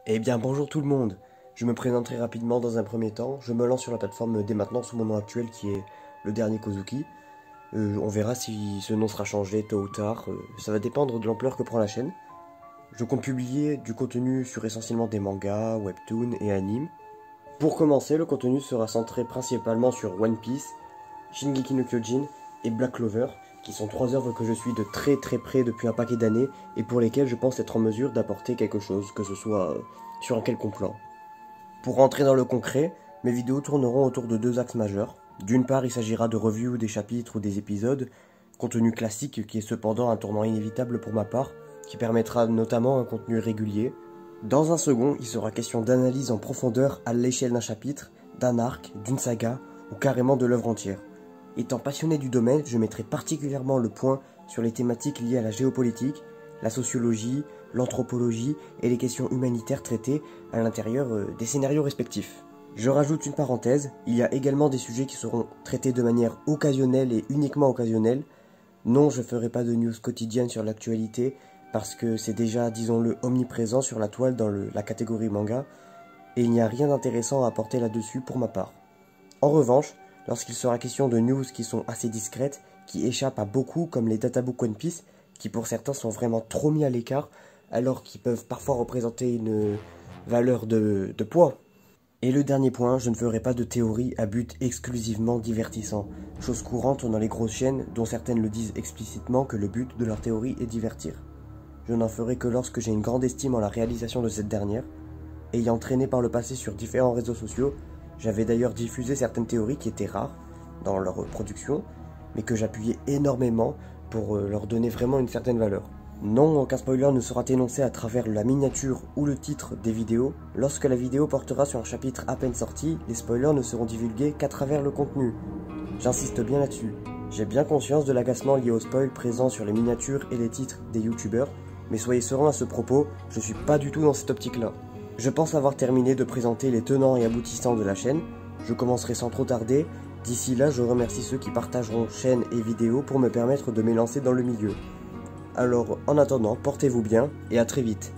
Eh bien bonjour tout le monde, je me présenterai rapidement dans un premier temps, je me lance sur la plateforme dès maintenant sous mon nom actuel qui est le dernier Kozuki. On verra si ce nom sera changé tôt ou tard, ça va dépendre de l'ampleur que prend la chaîne. Je compte publier du contenu sur essentiellement des mangas, webtoons et animes. Pour commencer, le contenu sera centré principalement sur One Piece, Shingeki no Kyojin et Black Clover, qui sont trois œuvres que je suis de très près depuis un paquet d'années et pour lesquelles je pense être en mesure d'apporter quelque chose, que ce soit sur un quelconque plan. Pour rentrer dans le concret, mes vidéos tourneront autour de deux axes majeurs. D'une part, il s'agira de reviews des chapitres ou des épisodes, contenu classique qui est cependant un tournant inévitable pour ma part, qui permettra notamment un contenu régulier. Dans un second, il sera question d'analyse en profondeur à l'échelle d'un chapitre, d'un arc, d'une saga ou carrément de l'œuvre entière. Étant passionné du domaine, je mettrai particulièrement le point sur les thématiques liées à la géopolitique, la sociologie, l'anthropologie et les questions humanitaires traitées à l'intérieur des scénarios respectifs. Je rajoute une parenthèse, il y a également des sujets qui seront traités de manière occasionnelle et uniquement occasionnelle. Non, je ne ferai pas de news quotidienne sur l'actualité parce que c'est déjà, disons-le, omniprésent sur la toile dans la catégorie manga et il n'y a rien d'intéressant à apporter là-dessus pour ma part. En revanche, lorsqu'il sera question de news qui sont assez discrètes, qui échappent à beaucoup comme les databooks One Piece, qui pour certains sont vraiment trop mis à l'écart, alors qu'ils peuvent parfois représenter une valeur de poids. Et le dernier point, je ne ferai pas de théorie à but exclusivement divertissant, chose courante dans les grosses chaînes dont certaines le disent explicitement que le but de leur théorie est divertir. Je n'en ferai que lorsque j'ai une grande estime en la réalisation de cette dernière. Ayant traîné par le passé sur différents réseaux sociaux, j'avais d'ailleurs diffusé certaines théories qui étaient rares dans leur production, mais que j'appuyais énormément pour leur donner vraiment une certaine valeur. Non, aucun spoiler ne sera énoncé à travers la miniature ou le titre des vidéos. Lorsque la vidéo portera sur un chapitre à peine sorti, les spoilers ne seront divulgués qu'à travers le contenu. J'insiste bien là-dessus. J'ai bien conscience de l'agacement lié au spoil présent sur les miniatures et les titres des youtubeurs, mais soyez sereins à ce propos, je suis pas du tout dans cette optique-là. Je pense avoir terminé de présenter les tenants et aboutissants de la chaîne. Je commencerai sans trop tarder. D'ici là, je remercie ceux qui partageront chaîne et vidéo pour me permettre de m'élancer dans le milieu. Alors, en attendant, portez-vous bien et à très vite.